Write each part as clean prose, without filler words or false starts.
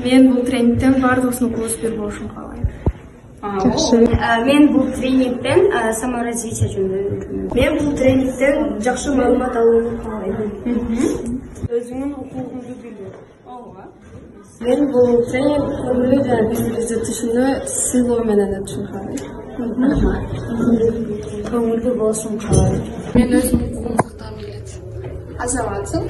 Мен бул тренингтен бардыгыбыздын окуубуз болушун каалайм. Мен бул тренингтен саморазвитие жөнүндө үйрөнөм. Мен бул тренингтен жакшы маалымат алууну каалайм. Өзүңдүн укугуңду билүү. Мен бул тренинг көңүлдү жана биздерди түшүнүү сыйлоо менен өтүшүн каалайм. Көңүлдүү болушун каалайм. Мен өзүм укугумду сактагым келет. Азаматсың?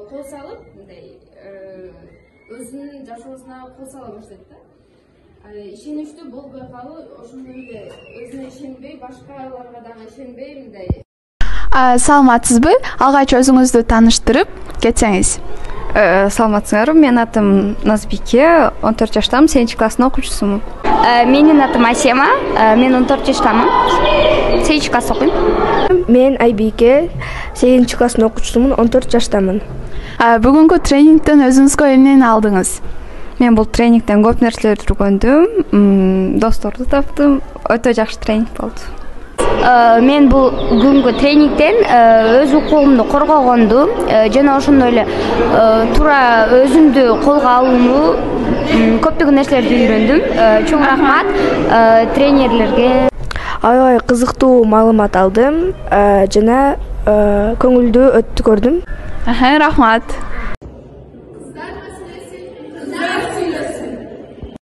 Кол салып, мындай өзүнүн жашоосуна кол сала баштайт да. Ишеничтүү болбой калып, ошондой эле өзүнө ишенбей, башкаларга дагы ишенбей мындай. Саламатсызбы? Алгач өзүңүздү тааныштырып кетсеңиз. Саламатсыңарбы? Менин атым Назбике, 14 жаштамын, 7 класстын окуучусумун. Менин атым Асема, мен 14 жаштамын. 8 класс окуйм. Мен Айбике, 8 класстын окуучусумун, 14 жаштамын. Бүгүнкү тренингтен өзүңүзгө эмнени алдыңыз? Мен бул тренингтен көп нерселерди үйрөндүм, досторду таптым. Өтө жакшы тренинг болду. Мен бул бүгүнкү тренингтен өз укугумду коргогонду жана ошондой эле туура өзүмдү колго алууну көптөгөн нерселерди үйрөндүм. Чоң рахмат тренерлерге. Аябай кызыктуу маалымат алдым жана көңүлдүү өттү көрдүм. Рахмат.